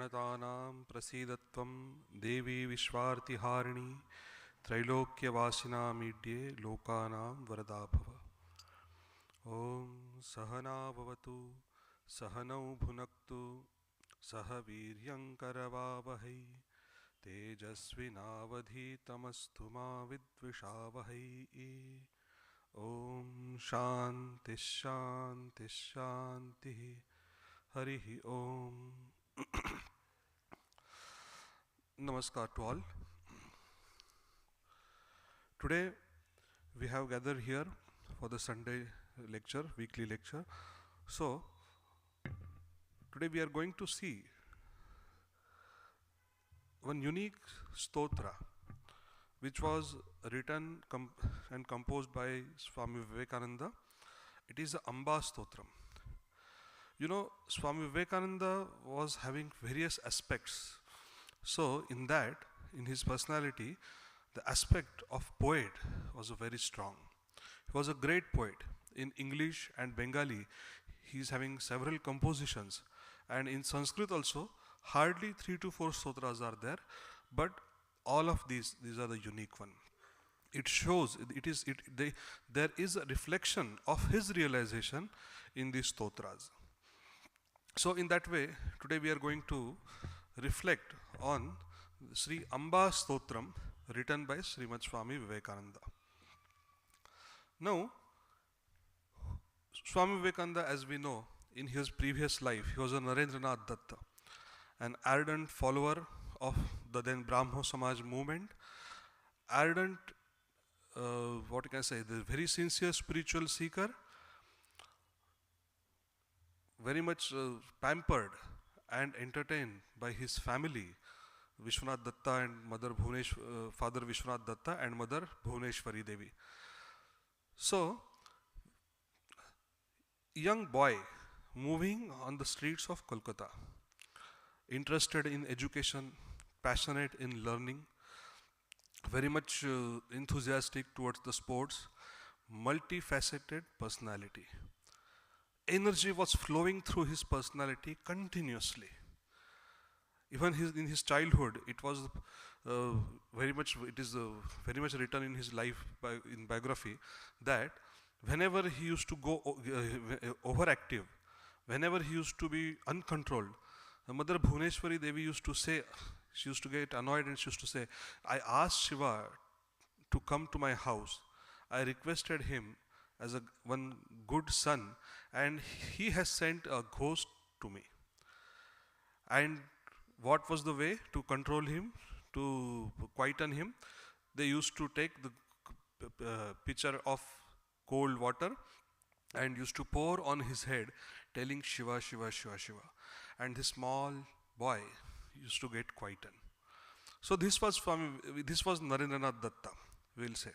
प्रणतानां प्रसीदत्वं देवी विश्वार्तिहारिणी त्रैलोक्यवासिनामीड्ये लोकानां वरदा भव। ॐ सहना भवतु सहनौ भुनक्तु सह वीर्यङ्करवावहै तेजस्विनावधीतमस्तु मा विद्विषावहै। ॐ शान्ति शान्ति शान्तिः। हरिः ॐ। Namaskar to all. Today we have gathered here for the Sunday lecture, weekly lecture. So today we are going to see one unique stotra which was written and composed by Swami Vivekananda. It is the Amba Stotram. You know, Swami Vivekananda was having various aspects. So in that, in his personality, the aspect of poet was very strong. He was a great poet. In English and Bengali, he is having several compositions. And in Sanskrit also, hardly 3 to 4 stotras are there, but all of these are the unique one. It shows, there is a reflection of his realization in these stotras. So in that way, today we are going to reflect on Sri Amba Stotram written by Srimad Swami Vivekananda. Now, Swami Vivekananda, as we know, in his previous life, he was a Narendranath Datta, an ardent follower of the then Brahmo Samaj movement, ardent, what can I say, the very sincere spiritual seeker, very much pampered and entertained by his family, Vishwanath Datta and Mother Father Vishwanath Datta and Mother Bhuvneshwari Devi. So, young boy moving on the streets of Kolkata, interested in education, passionate in learning, very much enthusiastic towards the sports, multifaceted personality. Energy was flowing through his personality continuously. Even in his childhood, it was very much written in his life in biography that whenever he used to go overactive, whenever he used to be uncontrolled, Mother Bhuvneshwari Devi used to say, she used to get annoyed and she used to say, I asked Shiva to come to my house. I requested him as one good son, and he has sent a ghost to me. And what was the way to control him, to quieten him? They used to take the pitcher of cold water and used to pour on his head, telling Shiva, Shiva, Shiva, Shiva. And the small boy used to get quietened. So this was Narendranath Datta, we'll say.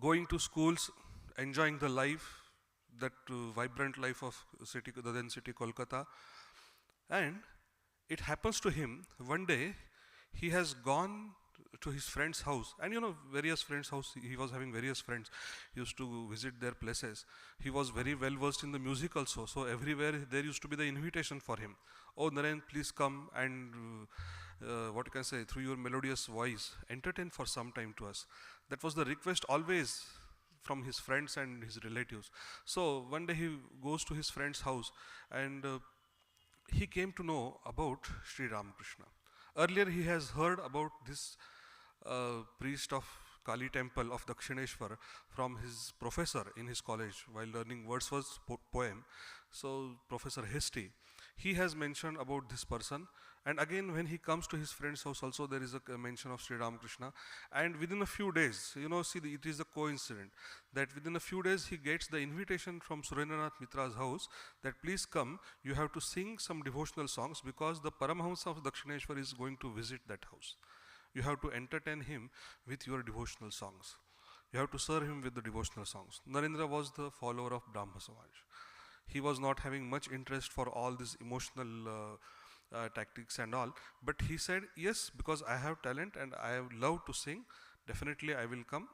Going to schools, enjoying the life, that vibrant life of the then city Kolkata. And it happens to him, one day, he has gone to his friend's house. And you know, various friends' house, he was having various friends. He used to visit their places. He was very well versed in the music also. So everywhere there used to be the invitation for him. Oh, Naren, please come and, what you can say, through your melodious voice, entertain for some time to us. That was the request always from his friends and his relatives. So one day he goes to his friend's house and he came to know about Sri Ramakrishna. Earlier he has heard about this priest of Kali temple of Dakshineshwar from his professor in his college while learning Wordsworth's poem. So Professor Hastie, he has mentioned about this person, and again when he comes to his friend's house also there is a mention of Sri Ramakrishna, and within a few days, you know, it is a coincidence that within a few days he gets the invitation from Surendranath Mitra's house that please come, you have to sing some devotional songs because the Paramahamsa of Dakshineshwar is going to visit that house. You have to entertain him with your devotional songs. You have to serve him with the devotional songs. Narendra was the follower of Brahma Samaj. He was not having much interest for all these emotional tactics and all, but he said, yes, because I have talent and I love to sing, definitely I will come.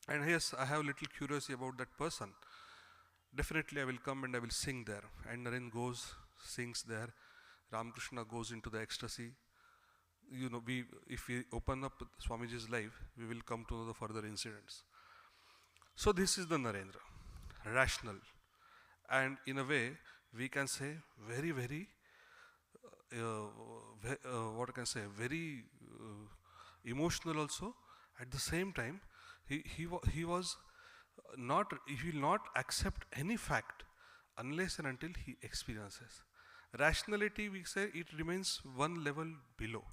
And yes, I have little curiosity about that person. Definitely I will come and I will sing there. And Naren goes, sings there, Ramakrishna goes into the ecstasy. If we open up Swamiji's life, we will come to the further incidents. So this is the Narendra, rational, and in a way we can say very, very, what can I say, very emotional also. At the same time, he was not, he will not accept any fact unless and until he experiences. Rationality, we say, it remains one level below,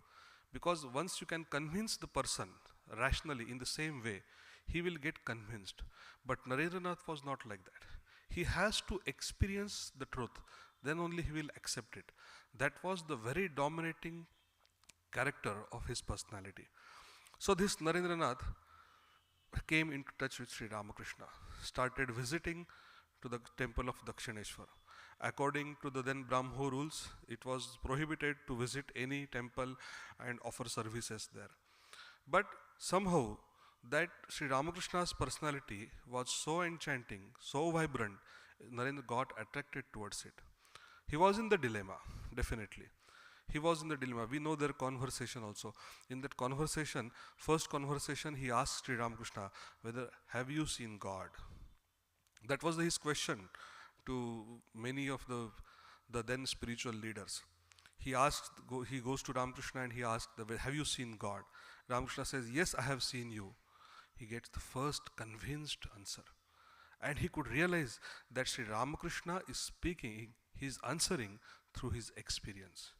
because once you can convince the person rationally in the same way, he will get convinced. But Narendranath was not like that. He has to experience the truth, then only he will accept it. That was the very dominating character of his personality. So this Narendranath came into touch with Sri Ramakrishna, started visiting to the temple of Dakshineshwar. According to the then Brahmo rules, it was prohibited to visit any temple and offer services there. But somehow that Sri Ramakrishna's personality was so enchanting, so vibrant, Narendra got attracted towards it. He was in the dilemma, definitely. He was in the dilemma. We know their conversation also. In that conversation, first conversation, he asked Sri Ramakrishna whether, have you seen God? That was his question to many of the then spiritual leaders. He goes to Ramakrishna and he asked, have you seen God? Ramakrishna says, yes, I have seen you. He gets the first convinced answer. And he could realize that Sri Ramakrishna is speaking, he is answering through his experience.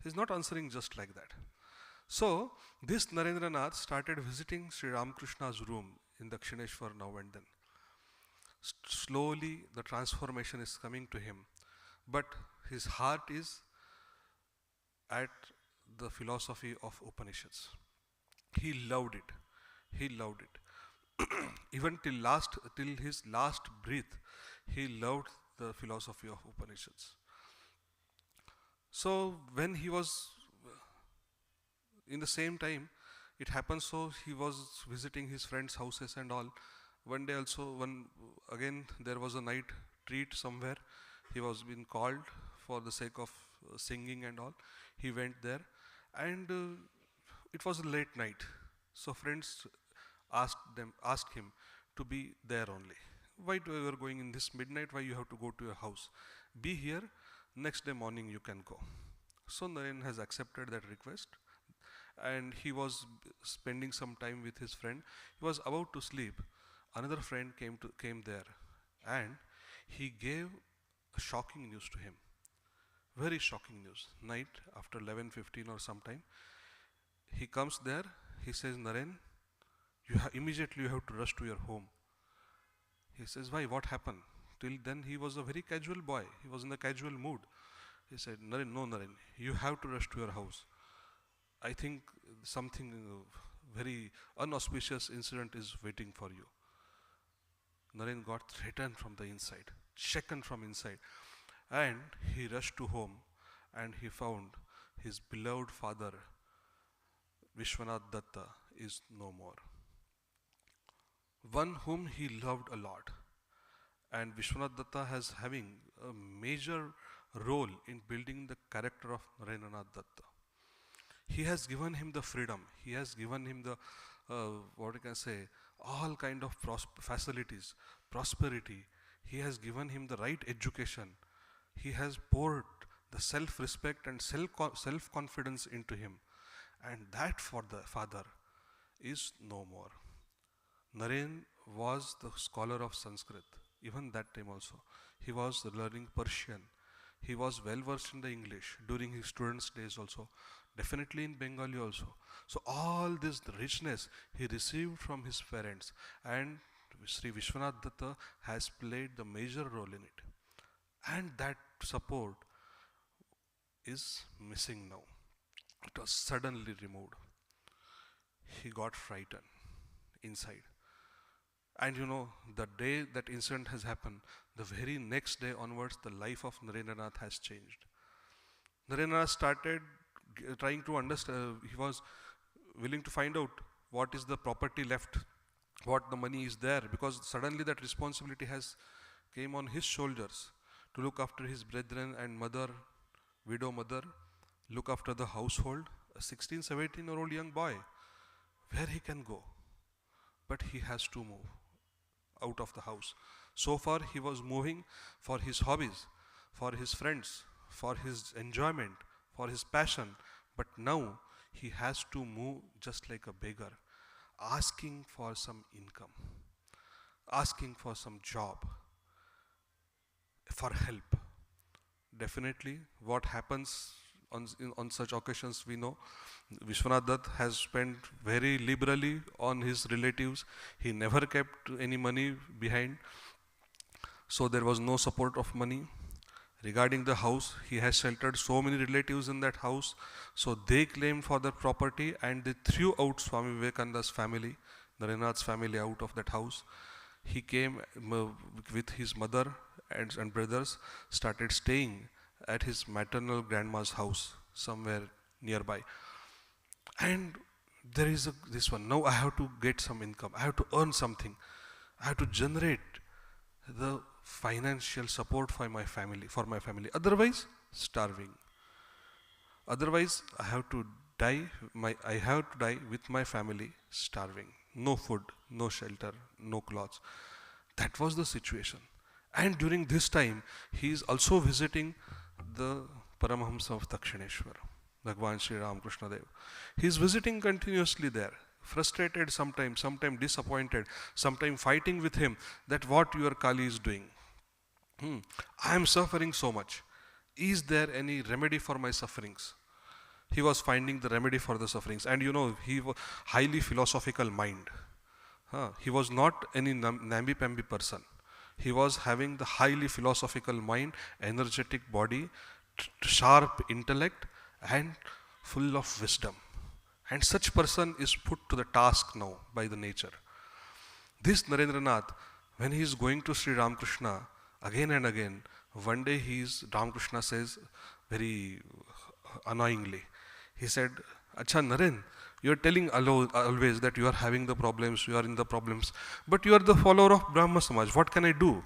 He is not answering just like that. So, this Narendranath started visiting Sri Ramakrishna's room in Dakshineshwar now and then. Slowly, the transformation is coming to him, but his heart is at the philosophy of Upanishads. He loved it. He loved it. Even till his last breath, he loved the philosophy of Upanishads. So when he was in the same time, it happened so he was visiting his friends' houses and all. One day also, again there was a night treat somewhere. He was being called for the sake of singing and all. He went there, and it was a late night. So friends asked him to be there only. Why do you are going in this midnight? Why you have to go to your house? Be here. Next day morning you can go. So Naren has accepted that request, and he was spending some time with his friend. He was about to sleep. Another friend came there, and he gave a shocking news to him. Very shocking news. Night after 11:15 or sometime, he comes there. He says, Naren, immediately you have to rush to your home. He says, why? What happened? Till then he was a very casual boy. He was in a casual mood. He said, Naren, no Naren, you have to rush to your house. I think something very unauspicious incident is waiting for you. Naren got threatened from the inside, shaken from inside, and he rushed to home, and he found his beloved father, Vishwanath Datta, is no more. One whom he loved a lot. And Vishwanath Datta has having a major role in building the character of Narendranath Datta. He has given him the freedom. He has given him the, all kind of facilities, prosperity. He has given him the right education. He has poured the self-respect and self-confidence into him. And that for the father is no more. Naren was the scholar of Sanskrit. Even that time also. He was learning Persian. He was well versed in the English during his students' days also. Definitely in Bengali also. So all this richness he received from his parents, and Sri Vishwanath Datta has played the major role in it. And that support is missing now. It was suddenly removed. He got frightened inside. And the day that incident has happened, the very next day onwards, the life of Narendranath has changed. Narendranath started trying to understand, he was willing to find out what is the property left, what the money is there, because suddenly that responsibility has came on his shoulders to look after his brethren and mother, widow mother, look after the household, a 16, 17-year-old young boy, where he can go? But he has to move out of the house. So far he was moving for his hobbies, for his friends, for his enjoyment, for his passion. But now he has to move just like a beggar, asking for some income, asking for some job, for help. Definitely what happens on such occasions, we know Vishwanath Dutt has spent very liberally on his relatives. He never kept any money behind, so there was no support of money. Regarding the house, he has sheltered so many relatives in that house, so they claimed for their property and they threw out Swami Vivekananda's family, Narendranath's family, out of that house. He came with his mother and brothers, started staying at his maternal grandma's house somewhere nearby. And there is this one, now I have to get some income, I have to earn something, I have to generate the financial support for my family, otherwise starving. Otherwise I have to die with my family starving. No food, no shelter, no clothes. That was the situation. And during this time, he is also visiting the Paramahamsa of Dakshineshwar, Bhagwan Sri Ramakrishna Dev. He is visiting continuously there, frustrated sometimes disappointed, sometimes fighting with him that what your Kali is doing. I am suffering so much. Is there any remedy for my sufferings? He was finding the remedy for the sufferings. And you know, he was highly philosophical mind. He was not any namby-pamby person. He was having the highly philosophical mind, energetic body, sharp intellect, and full of wisdom. And such person is put to the task now by the nature. This Narendranath, when he is going to Sri Ramakrishna again and again, one day Ramakrishna says very annoyingly, he said, Acha Naren, you are telling always that you are having the problems, you are in the problems, but you are the follower of Brahma Samaj. What can I do?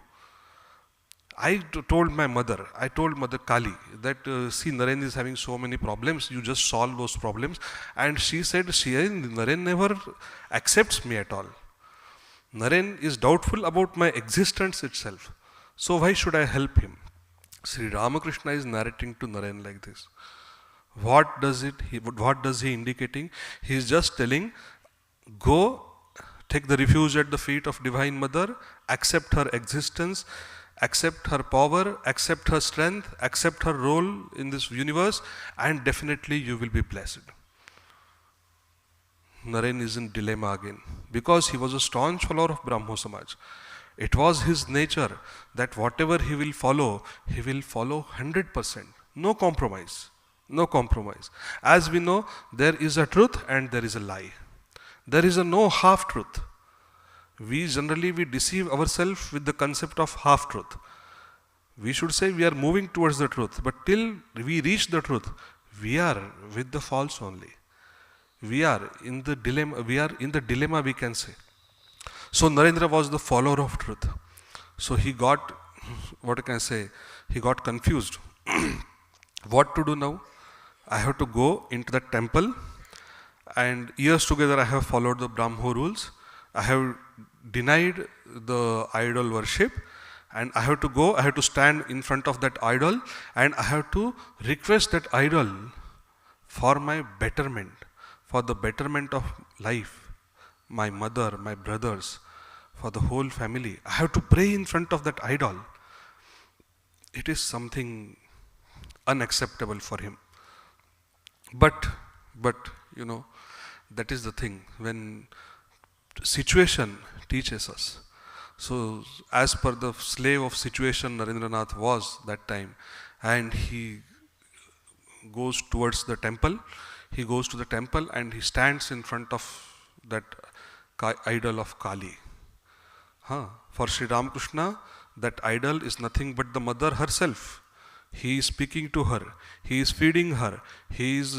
I told Mother Kali that see, Naren is having so many problems, you just solve those problems. And she said, Naren never accepts me at all. Naren is doubtful about my existence itself. So why should I help him? Sri Ramakrishna is narrating to Naren like this. What does he indicating? He is just telling, go take the refuge at the feet of Divine Mother, accept her existence, accept her power, accept her strength, accept her role in this universe, and definitely you will be blessed. Naren is in dilemma again, because he was a staunch follower of Brahmo Samaj. It was his nature that whatever he will follow 100%. No compromise. No compromise. As we know, there is a truth and there is a lie. There is a no half truth. We generally deceive ourselves with the concept of half truth. We should say we are moving towards the truth, but till we reach the truth, we are with the false only. We are in the dilemma, we can say. So Narendra was the follower of truth. So he got, he got confused. What to do now? I have to go into the temple, and years together I have followed the Brahmo rules. I have denied the idol worship, and I have to stand in front of that idol, and I have to request that idol for my betterment, for the betterment of life, my mother, my brothers, for the whole family. I have to pray in front of that idol. It is something unacceptable for him. But you know, that is the thing, when situation teaches us. So as per the slave of situation Narendranath was that time, and he goes towards the temple, he goes to the temple and he stands in front of that idol of Kali. For Sri Ramakrishna, that idol is nothing but the mother herself. He is speaking to her, he is feeding her, he is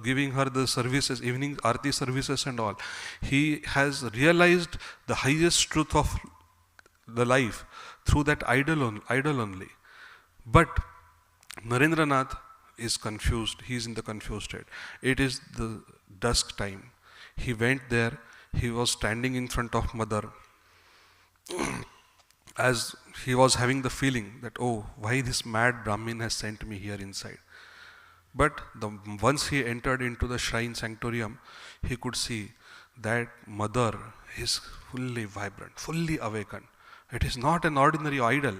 giving her the services, evening arti services and all. He has realized the highest truth of the life through that idol only. But Narendranath is confused. He is in the confused state. It is the dusk time. He went there. He was standing in front of mother as he was having the feeling that, oh, why this mad Brahmin has sent me here inside. But once he entered into the shrine sanctorium, he could see that mother is fully vibrant, fully awakened. It is not an ordinary idol,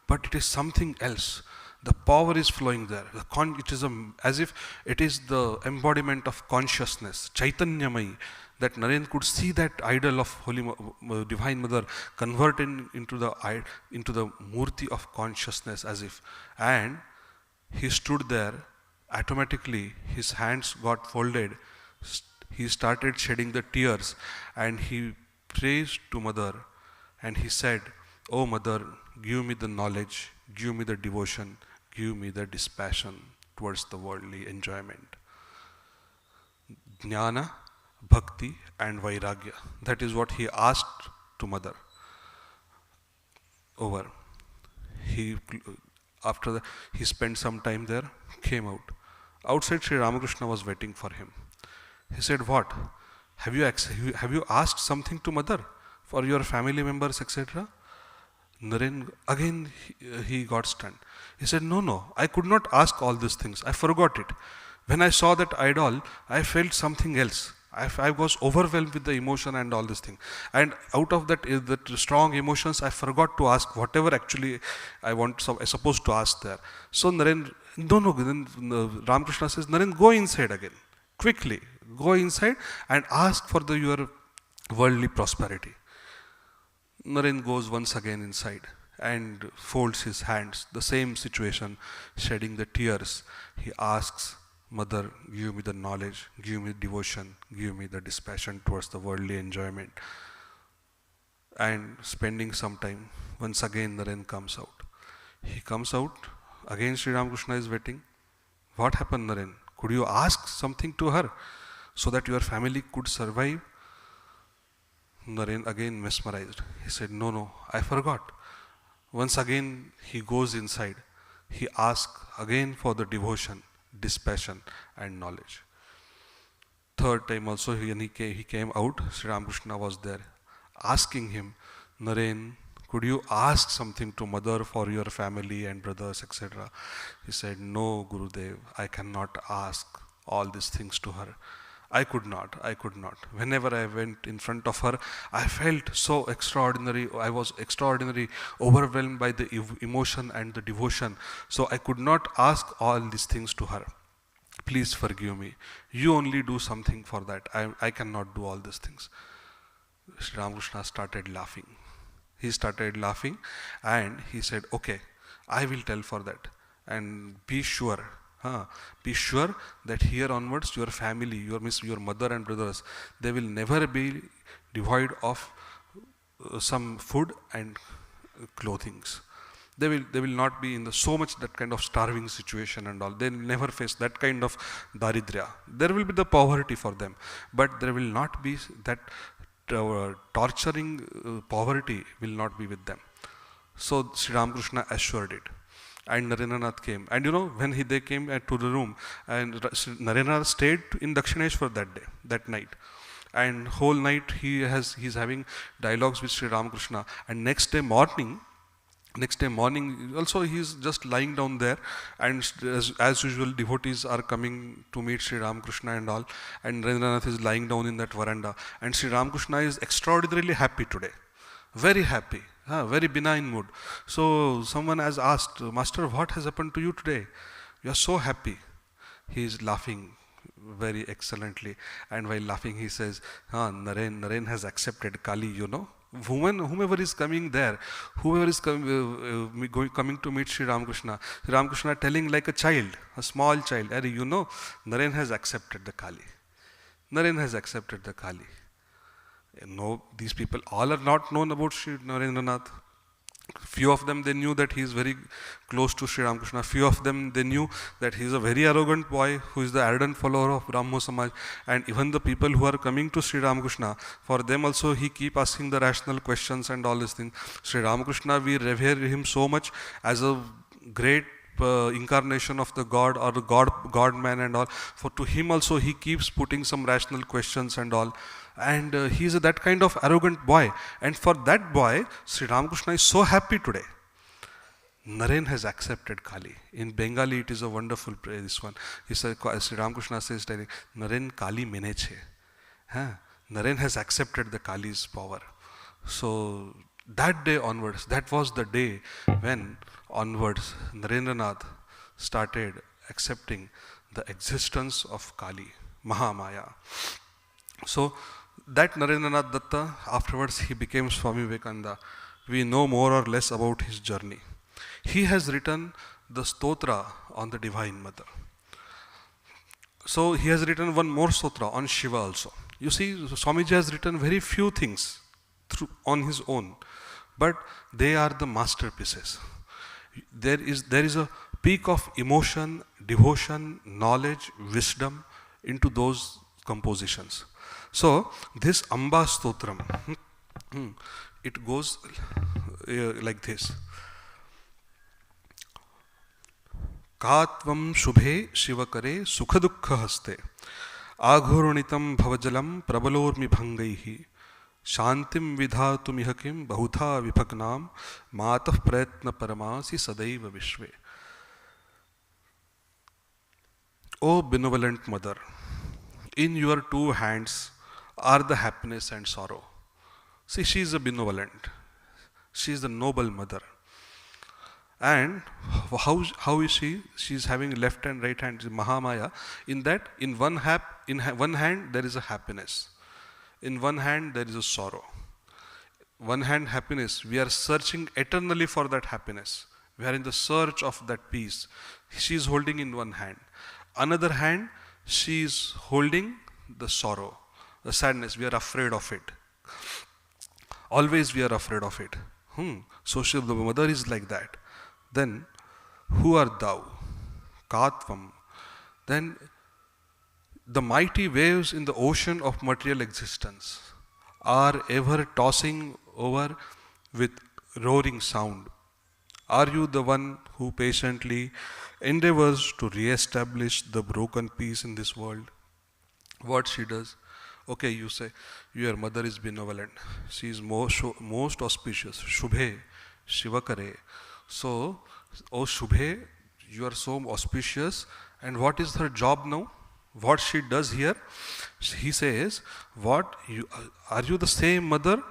but it is something else. The power is flowing there. It is as if it is the embodiment of consciousness, Chaitanyamai, that Naren could see that idol of Divine Mother converted into the murti of consciousness as if. And he stood there, automatically his hands got folded, he started shedding the tears and he praised to Mother and he said, "Oh Mother, give me the knowledge, give me the devotion, give me the dispassion towards the worldly enjoyment. Jnana, Bhakti and Vairagya." That is what he asked to Mother. Over. After that, he spent some time there, came out. Outside, Sri Ramakrishna was waiting for him. He said, "What? Have you asked something to Mother for your family members, etc.?" Naren, again he got stunned. He said, no, I could not ask all these things. I forgot it. When I saw that idol, I felt something else. I was overwhelmed with the emotion and all this thing. And out of that strong emotions, I forgot to ask whatever actually I supposed to ask there. So Naren, no, then Ramakrishna says, "Naren, go inside again. Quickly, go inside and ask for your worldly prosperity." Naren goes once again inside and folds his hands. The same situation, shedding the tears. He asks, "Mother, give me the knowledge, give me devotion, give me the dispassion towards the worldly enjoyment." And spending some time, once again Naren comes out. He comes out, again Sri Ramakrishna is waiting. "What happened, Naren? Could you ask something to her so that your family could survive?" Naren again mesmerized. He said, no, I forgot. Once again he goes inside. He asks again for the devotion, dispassion and knowledge. Third time also when he came out, Sri Ramakrishna was there asking him, "Naren, could you ask something to Mother for your family and brothers, etc.?" He said, "No, Gurudev, I cannot ask all these things to her. I could not. Whenever I went in front of her, I felt so extraordinary. I was extraordinarily overwhelmed by the emotion and the devotion. So I could not ask all these things to her. Please forgive me. You only do something for that. I cannot do all these things." Sri Ramakrishna started laughing. He started laughing and he said, "Okay, I will tell for that. And be sure that here onwards your family, your mother and brothers, they will never be devoid of some food and clothings. They will not be in so much that kind of starving situation and all. They will never face that kind of daridrya. There will be the poverty for them, but there will not be that torturing poverty will not be with them." So Sri Ramakrishna assured it. And Narendranath came. And when they came to the room, and Narendranath stayed in Dakshineshwar that night. And whole night he's having dialogues with Sri Ramakrishna. And next day morning also he's just lying down there. And as usual, devotees are coming to meet Sri Ramakrishna and all. And Narendranath is lying down in that veranda. And Sri Ramakrishna is extraordinarily happy today. Very happy. Very benign mood. So someone has asked, "Master, what has happened to you today? You are so happy." He is laughing very excellently, and while laughing he says, Naren has accepted Kali, whomever is coming there, whoever is coming to meet Sri Ramakrishna telling like a child, a small child, Naren has accepted the Kali. Naren has accepted the Kali. No, these people all are not known about Sri Narendranath. Few of them, they knew that he is very close to Sri Ramakrishna. Few of them, they knew that he is a very arrogant boy who is the ardent follower of Brahmo Samaj. And even the people who are coming to Sri Ramakrishna, for them also he keep asking the rational questions and all these things. Sri Ramakrishna, we revere him so much as a great incarnation of the God or the God man and all. For to him also he keeps putting some rational questions and all. And he is that kind of arrogant boy. And for that boy, Sri Ramakrishna is so happy today. Naren has accepted Kali. In Bengali, it is a wonderful prayer, this one. He said, Sri Ramakrishna says, Naren Kali meneche. Naren has accepted the Kali's power. So that day onwards, that was the day when onwards Narendranath started accepting the existence of Kali, Mahamaya. So that Narendranath Datta, afterwards he became Swami Vivekananda. We know more or less about his journey. He has written the stotra on the Divine Mother. So he has written one more stotra on Shiva also. You see, Swamiji has written very few things on his own, but they are the masterpieces. There is a peak of emotion, devotion, knowledge, wisdom into those compositions. So this Amba Stotram, it goes like this. Katvam shubhe shivakare sukhadukha haste aghurunitam bhavajalam prabalormi bhangaihi shantim vidhatumiha kim bahutha viphagnam matah prayatna paramasi sadaiva vishve. O benevolent mother, in your two hands are the happiness and sorrow. See, she is a benevolent. She is the noble mother. And how is she? She is having left and right hand, Mahamaya. In that, in one hand there is a happiness. In one hand there is a sorrow. One hand happiness, we are searching eternally for that happiness. We are in the search of that peace. She is holding in one hand. Another hand, she is holding the sorrow, the sadness. We are afraid of it. Always we are afraid of it. So the mother is like that. Then, who art thou? Katvam. Then, the mighty waves in the ocean of material existence are ever tossing over with roaring sound. Are you the one who patiently endeavors to re-establish the broken peace in this world? What she does? Okay, you say, your mother is benevolent. She is most auspicious. Shubhe, Shivakare. So, oh Shubhe, you are so auspicious. And what is her job now? What she does here? He says, are you the same mother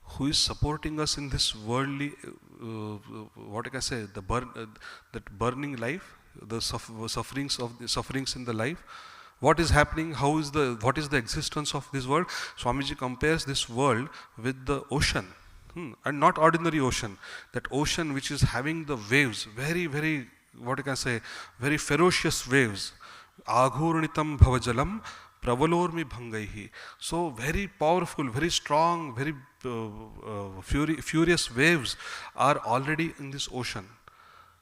who is supporting us in this worldly, what can I say, that burning life, the sufferings in the life? What is happening? What is the existence of this world? Swamiji compares this world with the ocean. And not ordinary ocean, that ocean which is having the waves, very, very, what I can say, very ferocious waves. Aghurnitam bhavajalam pravalormi bhangaihi. So very powerful, very strong, very furious waves are already in this ocean.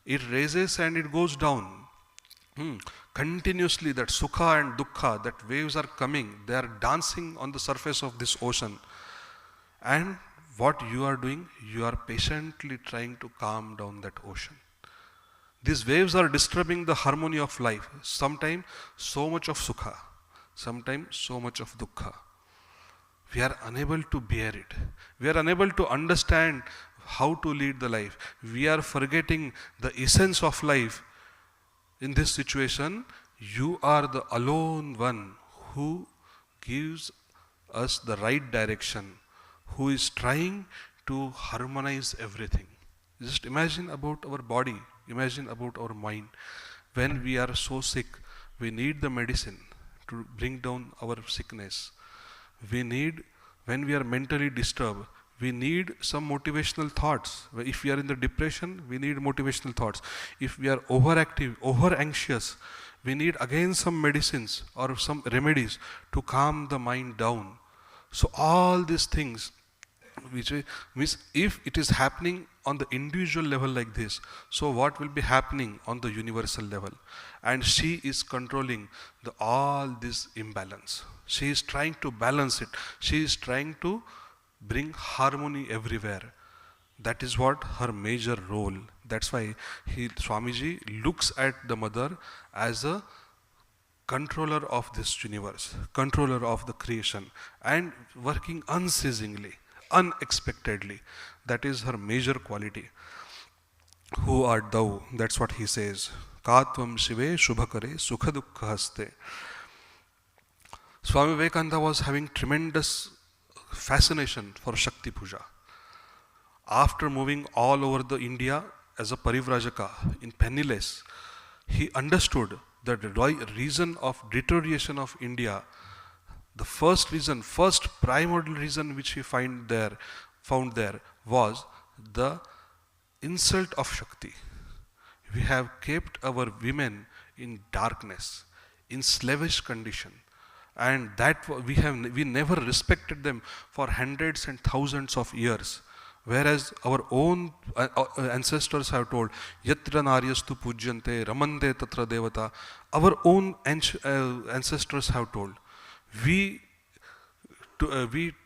It raises and it goes down. Continuously that sukha and dukkha, that waves are coming, they are dancing on the surface of this ocean. And what you are doing, you are patiently trying to calm down that ocean. These waves are disturbing the harmony of life. Sometimes so much of sukha, sometimes so much of dukkha. We are unable to bear it. We are unable to understand how to lead the life. We are forgetting the essence of life. In this situation, you are the alone one who gives us the right direction, who is trying to harmonize everything. Just imagine about our body, imagine about our mind. When we are so sick, we need the medicine to bring down our sickness. When we are mentally disturbed, we need some motivational thoughts. If we are in the depression, we need motivational thoughts. If we are overactive, over anxious, we need again some medicines or some remedies to calm the mind down. So all these things, which means if it is happening on the individual level like this, so what will be happening on the universal level? And she is controlling all this imbalance. She is trying to balance it. She is trying to bring harmony everywhere. That is what her major role. That's why Swamiji looks at the mother as a controller of this universe, controller of the creation, and working unceasingly, unexpectedly. That is her major quality. Who art thou? That's what he says. Katvam Shive Shubhakare Sukha Dukkha Haste. Swami Vivekananda was having tremendous fascination for Shakti Puja. After moving all over the India as a Parivrajaka in penniless, he understood that the reason of deterioration of India, the first reason, first primordial reason which he found there was the insult of Shakti. We have kept our women in darkness, in slavish condition, and that we never respected them for hundreds and thousands of years. Whereas our own ancestors have told, Yatra naryastu pujyante ramante tatra devata, our own ancestors have told, we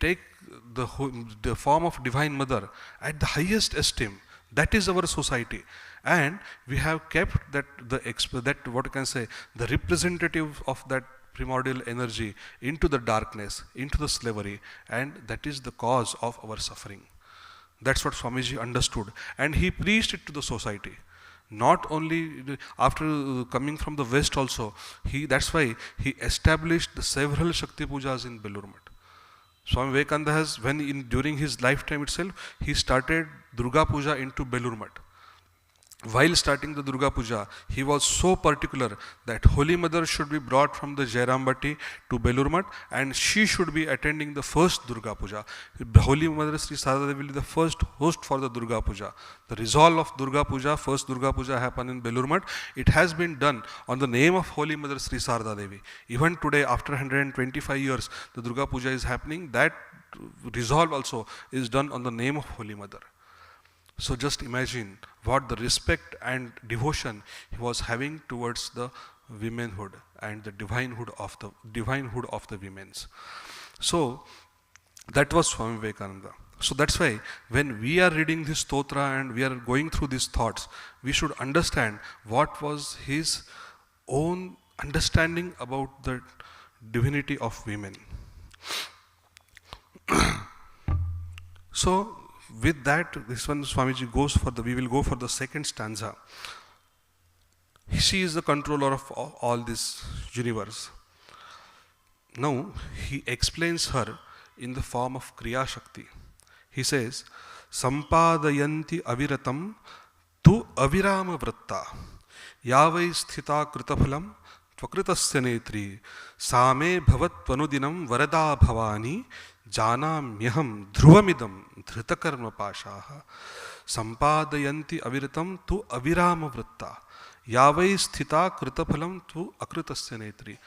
take the form of Divine Mother at the highest esteem. That is our society, and we have kept that what you can say, the representative of that primordial energy into the darkness, into the slavery, and that is the cause of our suffering. That's what Swamiji understood, and he preached it to the society. Not only after coming from the West also, that's why he established the several Shakti Pujas in Belur Math. Swami Vivekananda has, during his lifetime itself, he started Durga Puja into Belur Math. While starting the Durga Puja, he was so particular that Holy Mother should be brought from the Jairambati to Belur Math, and she should be attending the first Durga Puja. Holy Mother Sri Sarada Devi will be the first host for the Durga Puja. The resolve of Durga Puja, first Durga Puja happened in Belur Math. It has been done on the name of Holy Mother Sri Sarada Devi. Even today, after 125 years, the Durga Puja is happening. That resolve also is done on the name of Holy Mother. So just imagine what the respect and devotion he was having towards the womanhood and the divinehood of the women's. So that was Swami Vivekananda. So that's why when we are reading this stotra and we are going through these thoughts, we should understand what was his own understanding about the divinity of women. So with that, this one Swamiji we will go for the second stanza. She is the controller of all this universe. Now, he explains her in the form of Kriya Shakti. He says, Sampadayanti aviratam tu avirama vratta yavai sthita kritaphalam tvakritasya netri same bhavat panudinam varada bhavani Janamyaham dhruvamidam dhritakarma pashaha sampadayanti aviratam tu avirama vratta yavai sthita kritaphalam tu akritasya netri.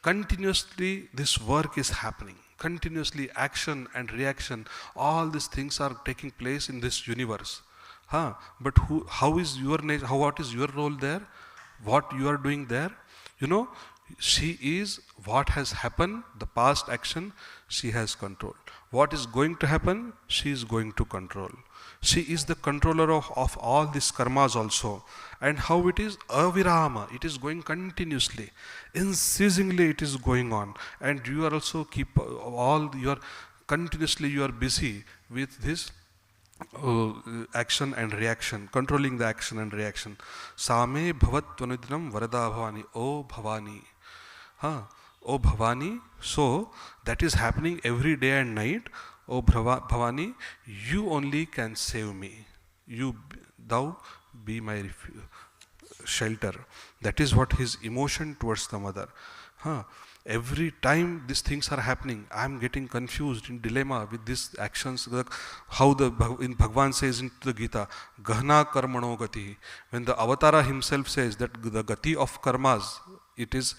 Continuously this work is happening. Continuously action and reaction, all these things are taking place in this universe. But what is your role there? What you are doing there? She is what has happened, the past action, she has control. What is going to happen, she is going to control. She is the controller of all these karmas also. And how it is? Avirama. It is going continuously. Unceasingly it is going on. And you are also continuously you are busy with this action and reaction, controlling the action and reaction. Same bhavat tvanudinam varada bhavani. Oh Bhavani. Oh Bhavani. So that is happening every day and night. Oh Bhavani, you only can save me. Thou be my shelter. That is what his emotion towards the mother. Every time these things are happening, I am getting confused, in dilemma with these actions. How in Bhagavan says in the Gita, Gahna karmano gati. When the Avatara himself says that the gati of karmas, it is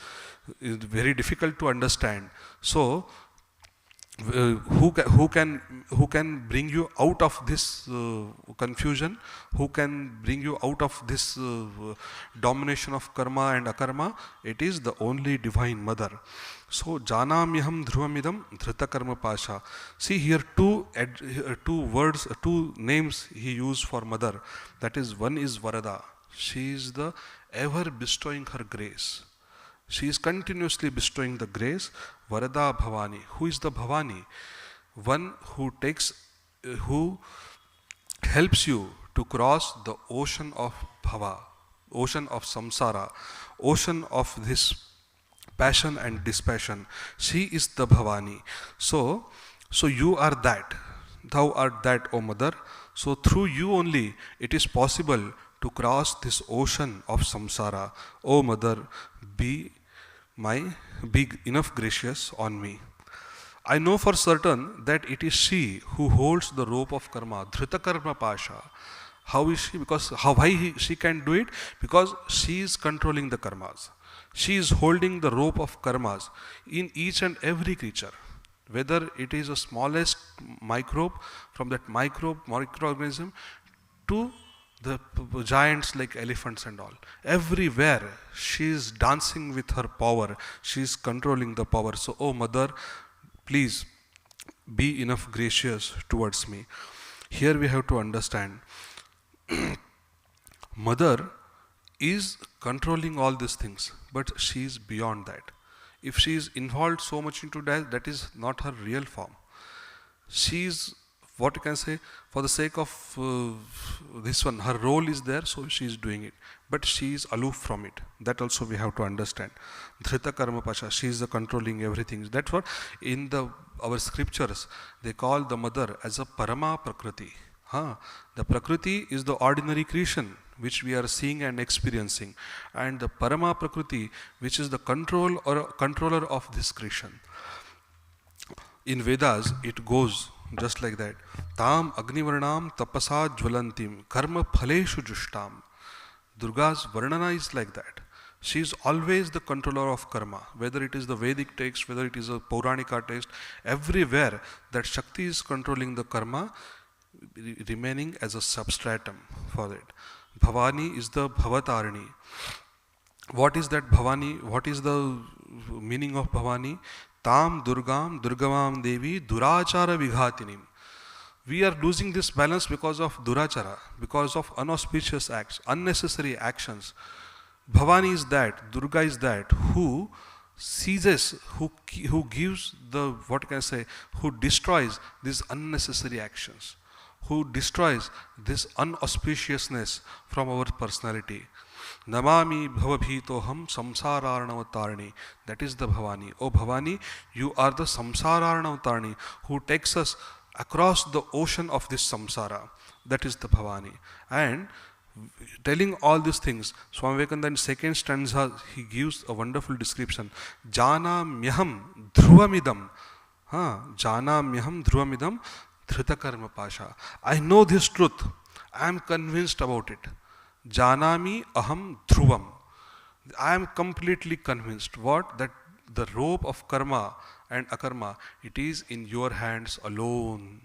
very difficult to understand. So who can bring you out of this confusion? Who can bring you out of this domination of karma and akarma? It is the only Divine Mother. So janamyaham dhruvamidam dhritakarma pasha. See here two words, two names he used for mother. That is, one is Varada. She is the ever bestowing her grace. She is continuously bestowing the grace. Varada Bhavani. Who is the Bhavani? One who who helps you to cross the ocean of bhava, ocean of samsara, ocean of this passion and dispassion. She is the Bhavani. So you are that. Thou art that, O mother. So through you only it is possible to cross this ocean of samsara. O mother, be enough gracious on me. I know for certain that it is she who holds the rope of karma, dhrita karma pasha. How is she? Because she can do it? Because she is controlling the karmas. She is holding the rope of karmas in each and every creature. Whether it is the smallest microbe, from that microorganism to the giants like elephants and all. Everywhere she is dancing with her power. She is controlling the power. So, oh mother, please be enough gracious towards me. Here we have to understand, mother is controlling all these things, but she is beyond that. If she is involved so much into that, that is not her real form. She is, what you can say, for the sake of this one, her role is there, so she is doing it. But she is aloof from it. That also we have to understand. Dhrita karma pasha, she is the controlling everything. That's what in our scriptures, they call the mother as a parama prakriti. The prakriti is the ordinary creation which we are seeing and experiencing, and the parama prakriti, which is the controller of this creation. In Vedas, it goes just like that. Tam agnivarnam tapasa jvalantim karma phaleshu jushtam. Durga's varnana is like that. She is always the controller of karma, whether it is the Vedic text, whether it is a Pauranika text, everywhere that Shakti is controlling the karma, remaining as a substratum for it. Bhavani is the Bhavatarani. What is that Bhavani? What is the meaning of Bhavani? Tam Durgam Durgamam Devi Durachara Vighatinim. We are losing this balance because of Durachara, because of unauspicious acts, unnecessary actions. Bhavani is that, Durga is that, who seizes, who gives the, what can I say, who destroys these unnecessary actions, who destroys this unauspiciousness from our personality. Namami bhavabhitoham samsararnavatarni. That is the Bhavani. Oh Bhavani, you are the samsararnavatarni, who takes us across the ocean of this samsara. That is the Bhavani. And telling all these things, Swami Vivekananda in second stanza, he gives a wonderful description. Jana myaham dhruvamidam. Jana myaham dhruvamidam dhrita karma pasha. I know this truth. I am convinced about it. Janami aham dhruvam. I am completely convinced. What? That the rope of karma and akarma, it is in your hands alone.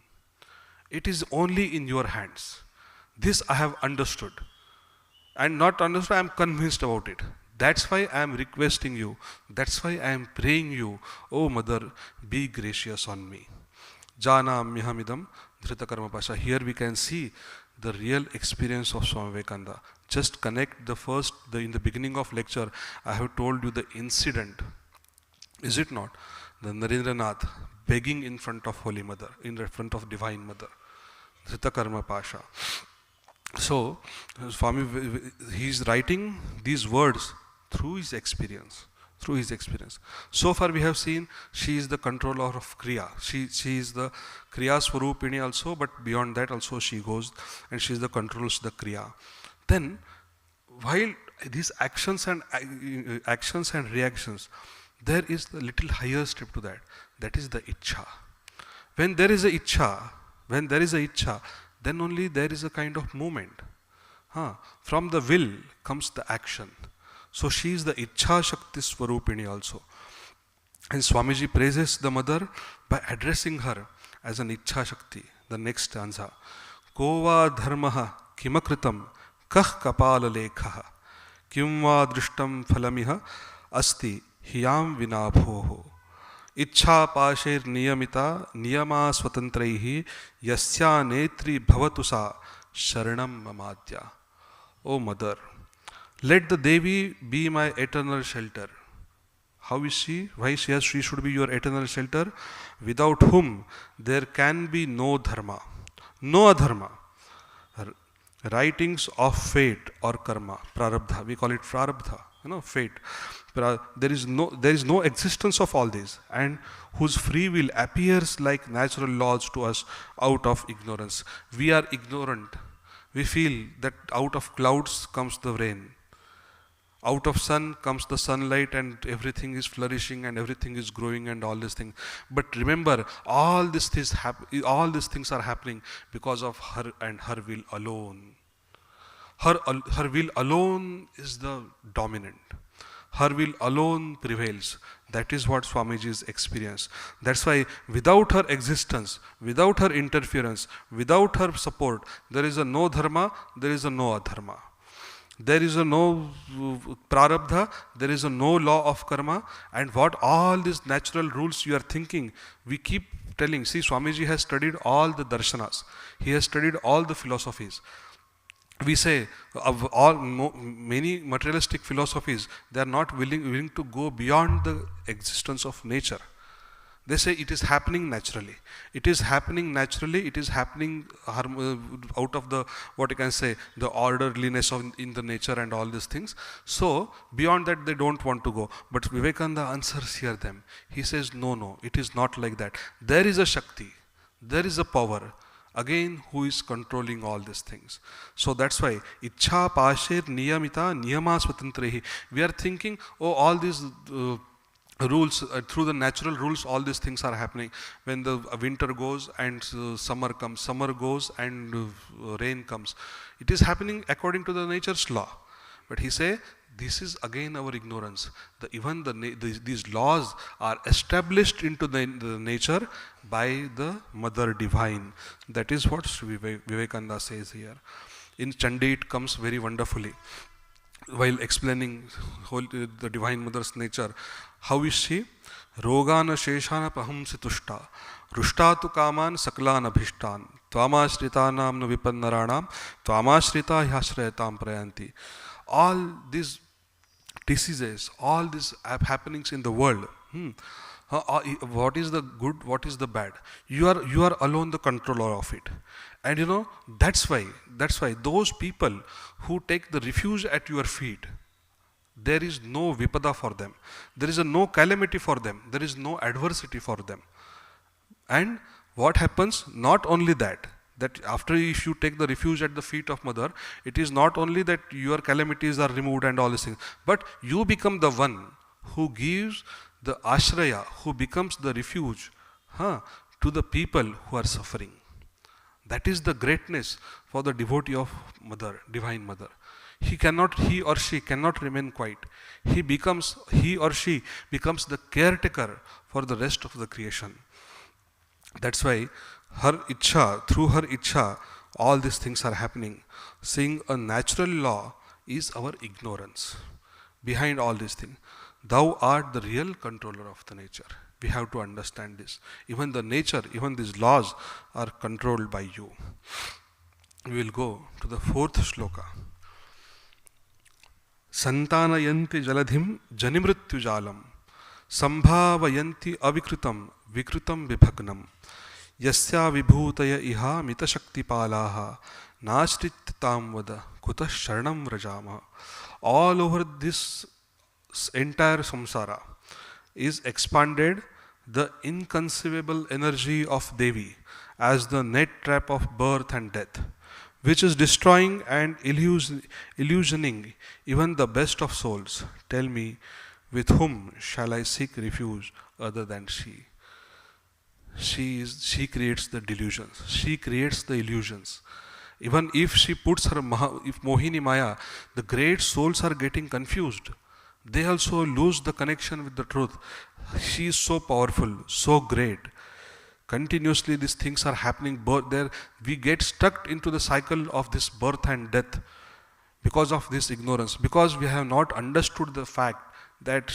It is only in your hands. This I have understood. And not understood, I am convinced about it. That's why I am requesting you. That's why I am praying you. Oh mother, be gracious on me. Jana mihamidam dhrita karma pasha. Here we can see the real experience of Swami Vivekananda. Just connect in the beginning of lecture, I have told you the incident. Is it not? The Narendranath begging in front of Holy Mother, in front of Divine Mother. Dhrita karma pasha. So, Swami, he is writing these words through his experience. Through his experience. So far we have seen she is the controller of Kriya. She is the Kriya Swarupini also, but beyond that also she goes and she is the controls the Kriya. Then, while these actions and reactions, there is the little higher step to that. That is the Ichha. When there is a Ichha, then only there is a kind of movement. From the will comes the action. So she is the Ichha Shakti Swarupini also. And Swamiji praises the mother by addressing her as an Ichha Shakti. The next stanza. Kova dharmaha kimakritam kah kapala lekhaha kimva drishtam phalamiha asti hiyam vinabhoho. Ichha pasher niyamita niyama swatantraihi yasya netri bhavatu sa sharanam mamadya. O mother, let the Devi be my eternal shelter. How is she? Why she should be your eternal shelter? Without whom there can be no dharma, no adharma. Writings of fate or karma, prarabdha. We call it prarabdha, fate. There is no existence of all these, and whose free will appears like natural laws to us out of ignorance. We are ignorant. We feel that out of clouds comes the rain. Out of sun comes the sunlight and everything is flourishing and everything is growing and all these things. But remember, all these things are happening because of her and her will alone. Her will alone is the dominant. Her will alone prevails. That is what Swamiji's experience. That's why without her existence, without her interference, without her support, there is a no dharma, there is a no adharma. There is a no prarabdha, there is a no law of karma, and what all these natural rules you are thinking, we keep telling. See, Swamiji has studied all the darshanas, he has studied all the philosophies. We say of many materialistic philosophies, they are not willing to go beyond the existence of nature. They say it is happening naturally. It is happening naturally. It is happening out of the, what you can say, the orderliness in the nature and all these things. So beyond that they don't want to go. But Vivekananda answers here them. He says, no, it is not like that. There is a Shakti. There is a power. Again, who is controlling all these things. So that's why Ichha Pasher Niyamita Niyama Swatantrehi. We are thinking, all these rules, through the natural rules, all these things are happening. When the winter goes and summer comes, summer goes and rain comes. It is happening according to the nature's law. But he say, this is again our ignorance. These laws are established into the nature by the Mother Divine. That is what Vivekananda says here. In Chandi it comes very wonderfully. While explaining the Divine Mother's nature, how is she? Rogana Sheshana Pahamsi Tushta, Rushtatu Kaman Saklan Abhishtan, Tvamashrita Namna Vipannaranam, Tvamashrita Hyashrayatam Prayanti. All these diseases, all these happenings in the world, what is the good, what is the bad? You are alone the controller of it. And that's why those people who take the refuge at your feet, there is no vipada for them. There is no calamity for them. There is no adversity for them. And what happens? Not only that after, if you take the refuge at the feet of Mother, it is not only that your calamities are removed and all these things, but you become the one who gives the ashraya, who becomes the refuge to the people who are suffering. That is the greatness for the devotee of Mother, Divine Mother. He or she cannot remain quiet. He or she becomes the caretaker for the rest of the creation. That's why through her Ichha, all these things are happening. Seeing a natural law is our ignorance. Behind all these things, thou art the real controller of the nature. We have to understand this. Even the nature, even these laws are controlled by you. We will go to the 4th shloka. Santanayanti jaladhim janimrityujalam sambhavayanti avikrutam vikrutam vibhagnam yasya vibhutaya iha mitashakti palaha nashrittam vada kuta sharanam vrajama. All over this entire samsara is expanded the inconceivable energy of Devi as the net trap of birth and death, which is destroying and illusioning even the best of souls. Tell me, with whom shall I seek refuge other than she? She creates the delusions. She creates the illusions. Even if she puts her if Mohini Maya, the great souls are getting confused. They also lose the connection with the truth. She is so powerful, so great. Continuously these things are happening. We get stuck into the cycle of this birth and death because of this ignorance, because we have not understood the fact that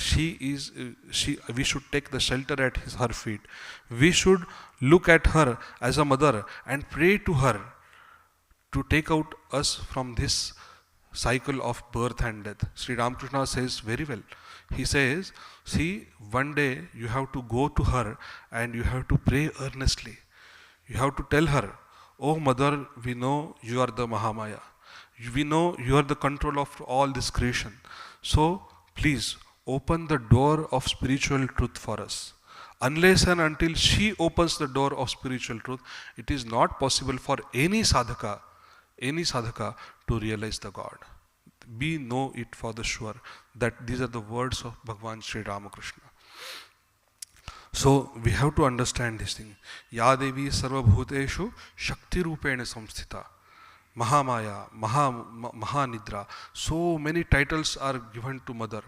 we should take the shelter at her feet. We should look at her as a mother and pray to her to take out us from this cycle of birth and death. Sri Ramakrishna says very well. He says, see, one day you have to go to her and you have to pray earnestly. You have to tell her, oh mother, we know you are the Mahamaya. We know you are the control of all this creation. So please open the door of spiritual truth for us. Unless and until she opens the door of spiritual truth, it is not possible for any sadhaka to realize the God. We know it for the sure that these are the words of Bhagavan Sri Ramakrishna. So we have to understand this thing. Ya Devi Sarva Bhuteshu Shakti Rupena Samsthita. Mahamaya, Mahanidra. So many titles are given to Mother.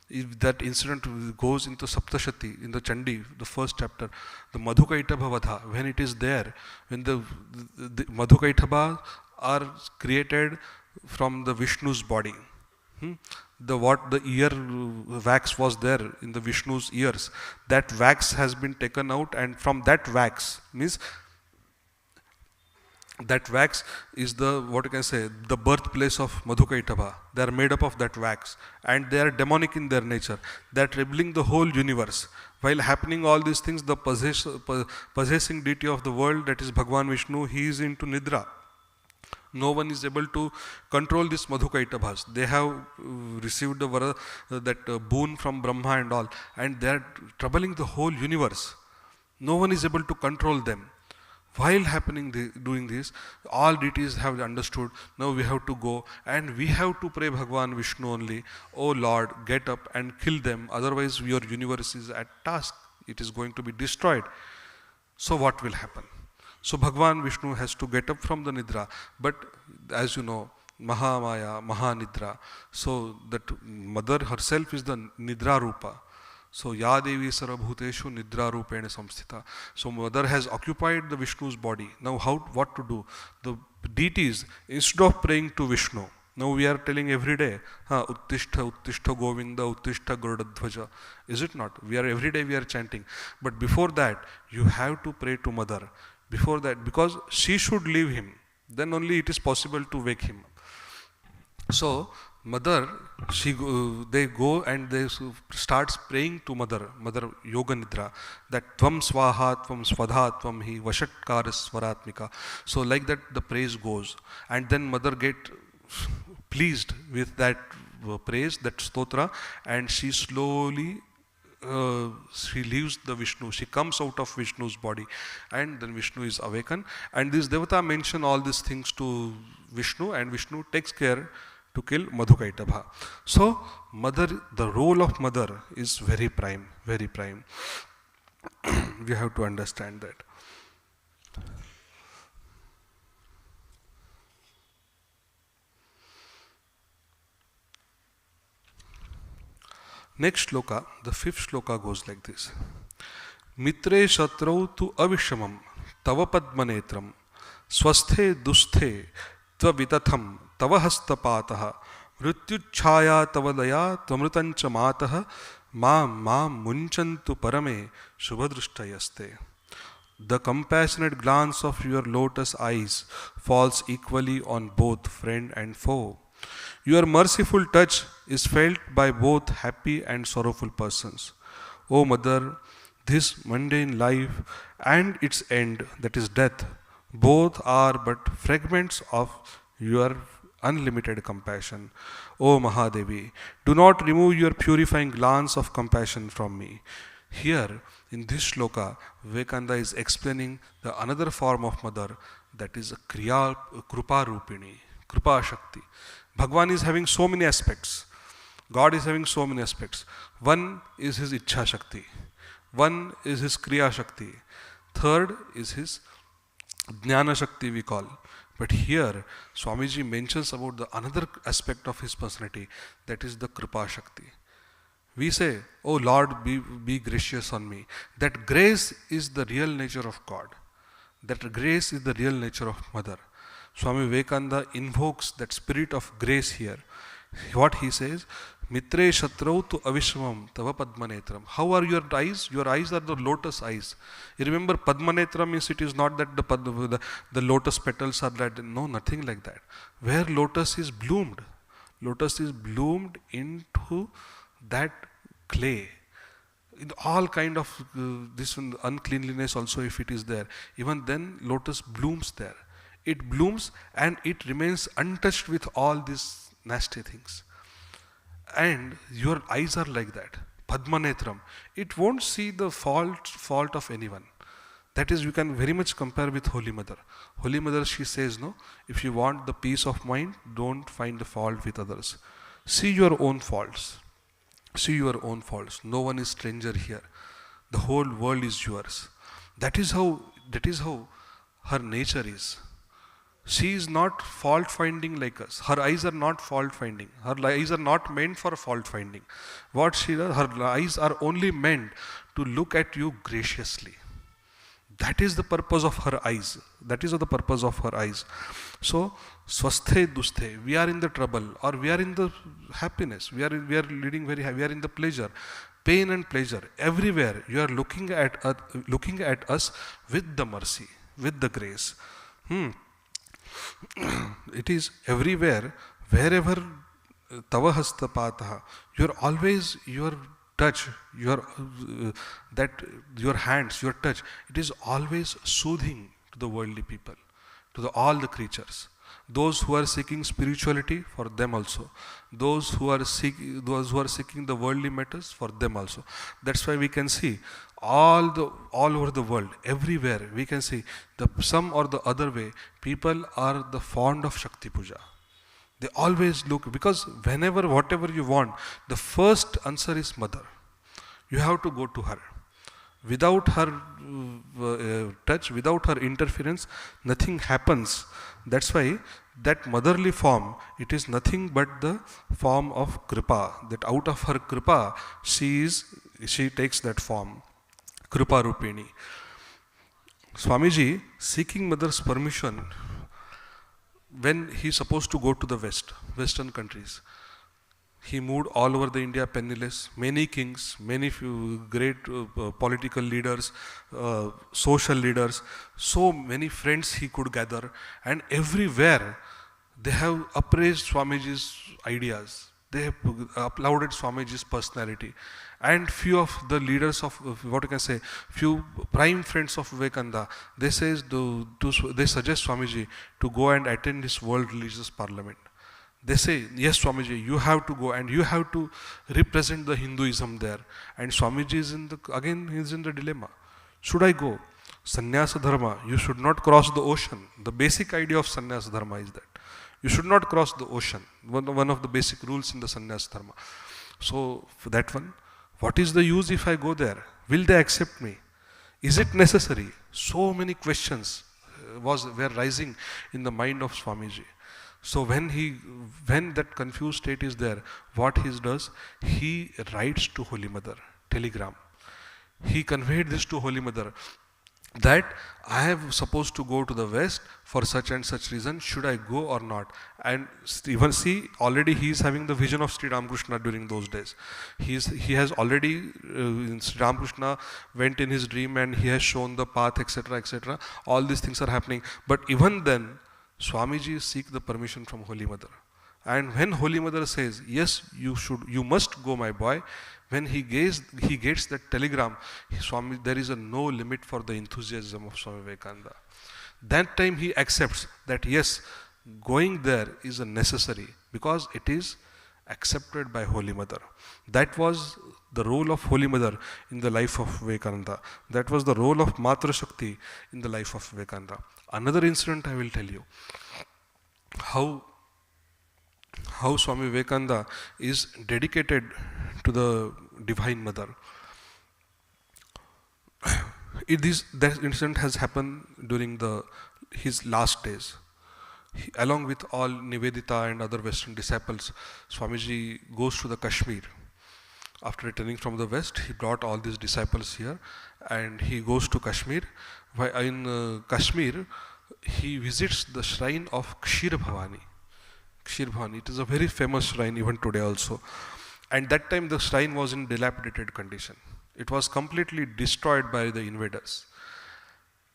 If that incident goes into Saptashati, in the Chandi, the first chapter, the Madhukaitabha Vadha, when it is there, when the Madhukaitabha are created from the Vishnu's body. The ear wax was there in the Vishnu's ears, that wax has been taken out, and from that wax, means that wax is the, what you can say, the birthplace of Madhukaitabha. They are made up of that wax and they are demonic in their nature. They are troubling the whole universe. While happening all these things, the possessing deity of the world, that is Bhagavan Vishnu, he is into Nidra. No one is able to control this Madhukaitabhas. They have received that boon from Brahma and all, and they are troubling the whole universe. No one is able to control them. While doing this, all deities have understood, now we have to go and we have to pray Bhagavan Vishnu only. Oh Lord, get up and kill them, otherwise your universe is at task. It is going to be destroyed. So what will happen? So Bhagavan Vishnu has to get up from the Nidra, but as you know, Mahamaya, Mahanidra, so that Mother herself is the Nidra Rupa. So Ya Devi Sarvabhuteshu Nidra Rupena Samsthita. So Mother has occupied the Vishnu's body. Now what to do? The deities, instead of praying to Vishnu, now we are telling every day, Uttishta, Uttishta Govinda, Uttishta Gurudadhvaja. Is it not? Every day we are chanting. But before that, you have to pray to Mother. Before that, because she should leave him, then only it is possible to wake him. So Mother, they go and they starts praying to Mother Yoga Nidra, that Tvam Swaha, Tvam Swadha, Tvam Hi, Vashatkara Swaratmika. So like that the praise goes, and then Mother get pleased with that praise, that stotra, and she slowly she leaves the Vishnu, she comes out of Vishnu's body, and then Vishnu is awakened, and this Devata mention all these things to Vishnu, and Vishnu takes care to kill Madhukaitabha. So Mother, the role of Mother is very prime, very prime. We have to understand that. Next shloka, the fifth shloka goes like this. Mitre shatrau tu avishamam tava padmanetram swasthe dusthe tva vitatham tava hastapataha mrityuchhaya tava daya tvamritancha mataha mam munchantu parame shubhadrushtayaste. The compassionate glance of your lotus eyes falls equally on both friend and foe. Your merciful touch is felt by both happy and sorrowful persons. O Mother, this mundane life and its end, that is death, both are but fragments of your unlimited compassion. O Mahadevi, do not remove your purifying glance of compassion from me. Here, in this shloka, Vivekananda is explaining the another form of Mother, that is a Krupa Rupini, Krupa Shakti. Bhagwan is having so many aspects. God is having so many aspects. One is his Ichha Shakti. One is his Kriya Shakti. Third is his Jnana Shakti, we call. But here, Swamiji mentions about the another aspect of his personality, that is the Kripa Shakti. We say, oh Lord, be gracious on me. That grace is the real nature of God. That grace is the real nature of Mother. Swami Vivekananda invokes that spirit of grace here. What he says, Mitre Shatrau tu Avishmam Tava Padmanetram. How are your eyes? Your eyes are the lotus eyes. You remember Padmanetram means it is not that the lotus petals are that. No, nothing like that. Where lotus is bloomed into that clay. In all kind of this uncleanliness also, if it is there, even then lotus blooms there. It blooms and it remains untouched with all these nasty things. And your eyes are like that. Padmanetram. It won't see the fault of anyone. That is, you can very much compare with Holy Mother. Holy Mother, she says, no, if you want the peace of mind, don't find the fault with others. See your own faults. See your own faults. No one is stranger here. The whole world is yours. That is how her nature is. She is not fault finding like us. Her eyes are not fault finding. Her eyes are not meant for fault finding. What she does, her eyes are only meant to look at you graciously. That is the purpose of her eyes. That is the purpose of her eyes. So, swasthe dusthe, we are in the trouble or we are in the happiness. We are leading we are in the pleasure, pain and pleasure. Everywhere you are looking at us with the mercy, with the grace. It is everywhere, wherever tava hasta pataha, you're always, your touch, your hands, your touch, it is always soothing to the worldly people, to all the creatures. Those who are seeking spirituality, for them also. Those who are seeking the worldly matters, for them also. That's why we can see all over the world, everywhere we can see some or the other way, people are the fond of Shakti Puja. They always look, because whatever you want, the first answer is Mother. You have to go to her. Without her touch, without her interference, nothing happens. That's why that motherly form, it is nothing but the form of Kripa. That out of her Kripa, she takes that form. Kripa Rupini. Swamiji, seeking Mother's permission, when he is supposed to go to the Western countries, he moved all over the India penniless. Many kings, many great political leaders, social leaders, so many friends he could gather, and everywhere they have appraised Swamiji's ideas. They have applauded Swamiji's personality. And few of the leaders of, few prime friends of Vivekananda, they suggest Swamiji to go and attend this World Religious Parliament. They say, yes, Swamiji, you have to go and you have to represent the Hinduism there. And Swamiji is in the dilemma. Should I go? Sannyasa Dharma, you should not cross the ocean. The basic idea of Sannyasa Dharma is that you should not cross the ocean. One of the basic rules in the Sannyasa Dharma. So, for that one, what is the use if I go there? Will they accept me? Is it necessary? So many questions were rising in the mind of Swamiji. So when that confused state is there, what he does, he writes to Holy Mother, telegram. He conveyed this to Holy Mother, that I am supposed to go to the West for such and such reason, should I go or not? And even see, already he is having the vision of Sri Ramakrishna during those days. He has already, Sri Ramakrishna went in his dream and he has shown the path, etc., etc. All these things are happening. But even then, Swamiji seek the permission from Holy Mother. And when Holy Mother says, yes, you must go, my boy, when he gets that telegram, Swami, there is no limit for the enthusiasm of Swami Vivekananda. That time he accepts that yes, going there is a necessary, because it is accepted by Holy Mother. That was the role of Holy Mother in the life of Vivekananda. That was the role of Matra Shakti in the life of Vivekananda. Another incident I will tell you. How Swami Vivekananda is dedicated to the Divine Mother. That incident has happened during his last days. Along with all Nivedita and other Western disciples, Swamiji goes to the Kashmir. After returning from the West, he brought all these disciples here and he goes to Kashmir. In Kashmir, he visits the shrine of Kshir Bhavani. Kshirbhan. It is a very famous shrine even today also. And that time the shrine was in dilapidated condition. It was completely destroyed by the invaders.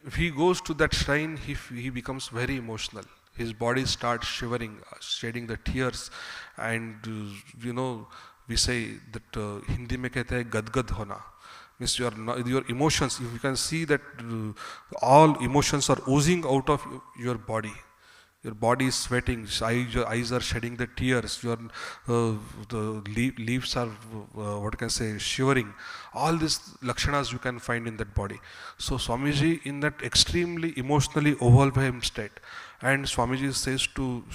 If he goes to that shrine, he becomes very emotional. His body starts shivering, shedding the tears, and we say that Hindi mein kehte hai gadgad hona. Means your emotions, you can see that all emotions are oozing out of your body. Your body is sweating, your eyes are shedding the tears, the leaves are, what can I say, shivering. All these lakshanas you can find in that body. So Swamiji in that extremely emotionally overwhelmed state, and Swamiji says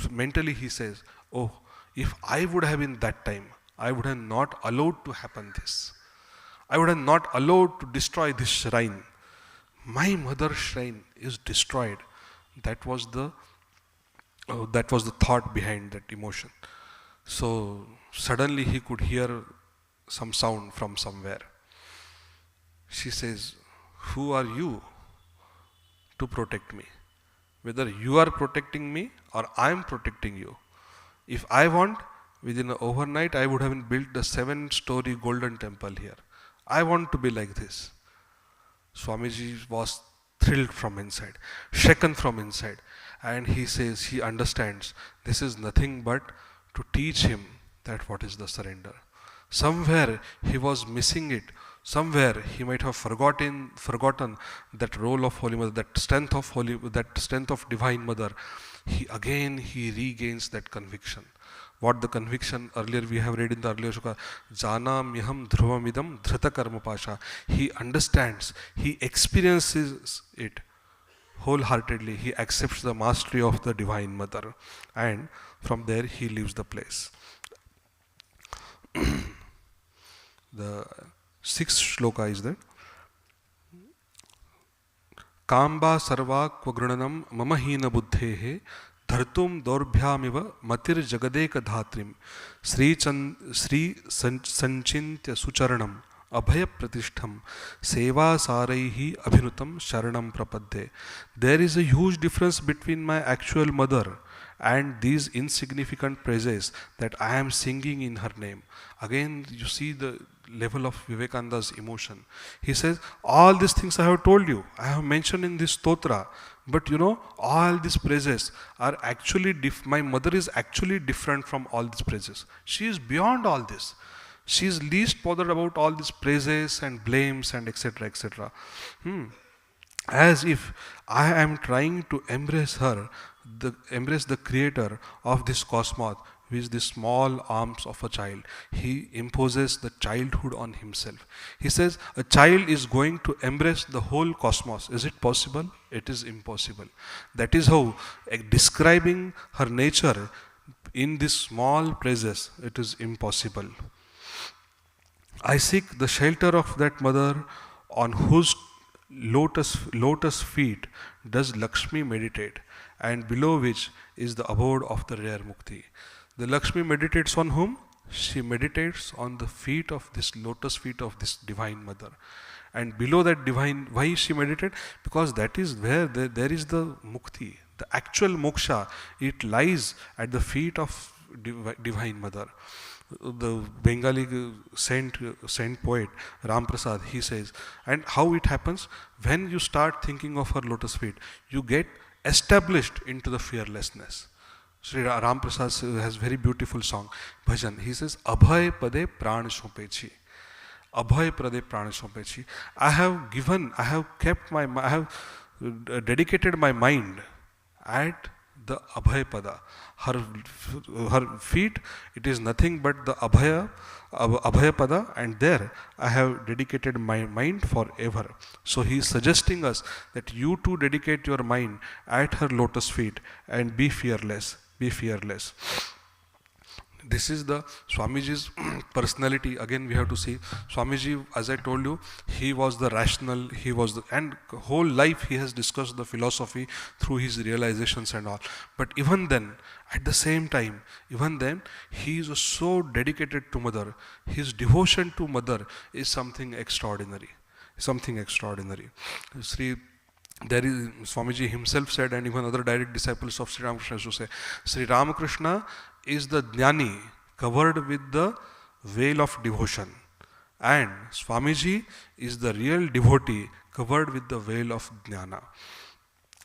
mentally he says, oh, if I would have been that time, I would have not allowed to happen this. I would have not allowed to destroy this shrine. My mother's shrine is destroyed. That was the thought behind that emotion. So suddenly he could hear some sound from somewhere. She says, who are you to protect me? Whether you are protecting me or I am protecting you. If I want, within an overnight I would have built the 7-story golden temple here. I want to be like this. Swamiji was thrilled from inside, shaken from inside. And he says, he understands this is nothing but to teach him that what is the surrender. Somewhere he was missing it. Somewhere he might have forgotten that role of Holy Mother, that strength of Divine Mother. He regains that conviction. What the conviction earlier we have read in the earlier shloka, Jana miham dhruvamidam dhrita karma pasha. He understands, he experiences it wholeheartedly. He accepts the mastery of the Divine Mother, and from there he leaves the place. The 6th shloka is that Kamba sarva kvagrananam mamahina buddhehe dhartum daurbhyamiva matir jagadeka dhatrim Sri sanchintya sucharanam abhaya pratishtham seva saraihi abhinutam sharanam prapadde. There is a huge difference between my actual mother and these insignificant praises that I am singing in her name. Again, you see the level of Vivekananda's emotion. He says, all these things I have told you, I have mentioned in this stotra, but all these praises are actually, my mother is actually different from all these praises. She is beyond all this. She is least bothered about all these praises and blames and etc. etc. As if I am trying to embrace her, embrace the creator of this cosmos with the small arms of a child. He imposes the childhood on himself. He says a child is going to embrace the whole cosmos. Is it possible? It is impossible. That is how describing her nature in these small praises, it is impossible. I seek the shelter of that mother on whose lotus feet does Lakshmi meditate, and below which is the abode of the rare mukti. The Lakshmi meditates on whom? She meditates on the feet of this lotus feet of this Divine Mother. And below that divine, why she meditated? Because that is where there is the mukti, the actual moksha. It lies at the feet of Divine Mother. The Bengali saint poet Ram Prasad, he says, and how it happens? When you start thinking of her lotus feet, you get established into the fearlessness. Sri Ram Prasad has very beautiful song, bhajan. He says, Abhay pade pran sopechi. Abhay pade pran sopechi. I have dedicated my mind at the Abhay pada. Her feet, it is nothing but the Abhaya pada, and there I have dedicated my mind forever. So he is suggesting us that you too dedicate your mind at her lotus feet and be fearless. Be fearless. This is the Swamiji's personality. Again, we have to see Swamiji, as I told you, he was the rational, and whole life he has discussed the philosophy through his realizations and all. But even then, at the same time, even then, he is so dedicated to Mother. His devotion to Mother is something extraordinary. Something extraordinary. Sri There is, Swamiji himself said, and even other direct disciples of Sri Ramakrishna used to say, Sri Ramakrishna is the Jnani covered with the veil of devotion, and Swamiji is the real devotee covered with the veil of Jnana.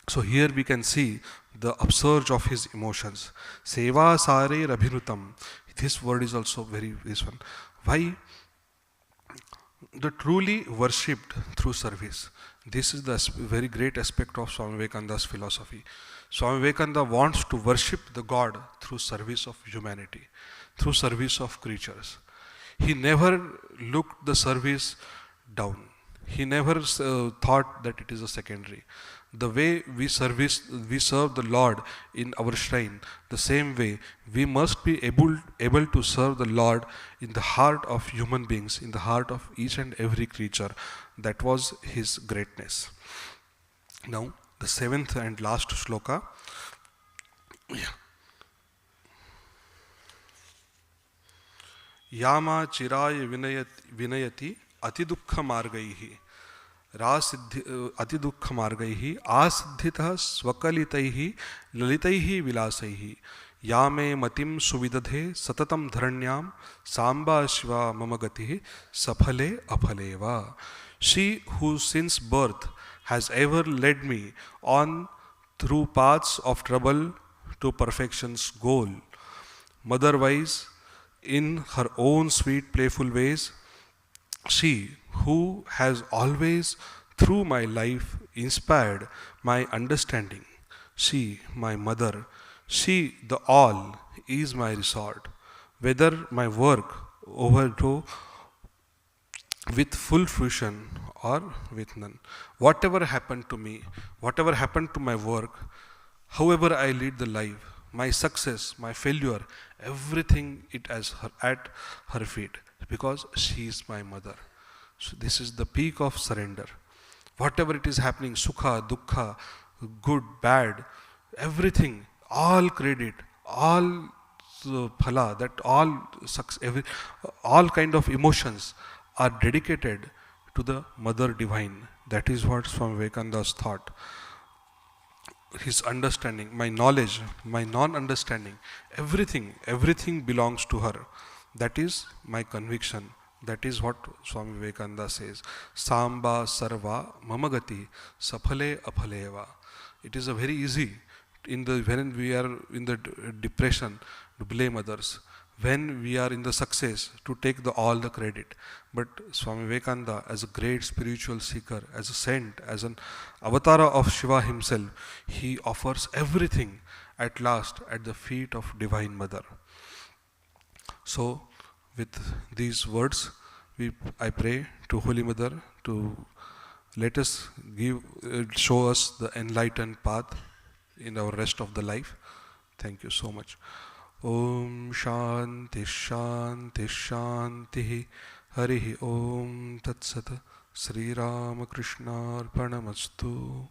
So here we can see the upsurge of his emotions. Seva sare rabhinutam. This word is also very, this one. Why? The truly worshipped through service. This is the very great aspect of Swami Vivekananda's philosophy. Swami Vivekananda wants to worship the God through service of humanity, through service of creatures. He never looked the service down. He never thought that it is a secondary. The way we serve the Lord in our shrine, the same way we must be able to serve the Lord in the heart of human beings, in the heart of each and every creature. That was his greatness. Now, the seventh and last shloka. Yama chiraya vinayati atidukha margaihi. अतिदुःख मार्गैः आसिद्धितः स्वकलितैः ललितैः विलासैः या मे मतिं सुविदधे सततं धरण्यां सांबा शिवा मम गतिः सफले अफले वा. She who since birth has ever led me on through paths of trouble to perfection's goal, mother-wise in her own sweet playful ways, she who has always through my life inspired my understanding, she, my mother, she, the all, is my resort. Whether my work overthrow with full fruition or with none. Whatever happened to me, whatever happened to my work, however I lead the life, my success, my failure, everything it as at her feet, because she is my mother. So this is the peak of surrender. Whatever it is happening, sukha, dukkha, good, bad, everything, all credit, all phala, that all kind of emotions are dedicated to the Mother Divine. That is what Swami Vivekananda's thought. His understanding, my knowledge, my non-understanding, everything belongs to her. That is my conviction. That is what Swami Vivekananda says. Samba sarva mamagati safale aphaleva. It is a very easy when we are in the depression to blame others. When we are in the success to take all the credit. But Swami Vivekananda, as a great spiritual seeker, as a saint, as an avatara of Shiva himself, he offers everything at last at the feet of Divine Mother. So, with these words, I pray to Holy Mother to let us show us the enlightened path in our rest of the life. Thank you so much. Om Shanti Shanti Shanti Harihi Om Tat Sat Sri Ramakrishna Arpanamastu.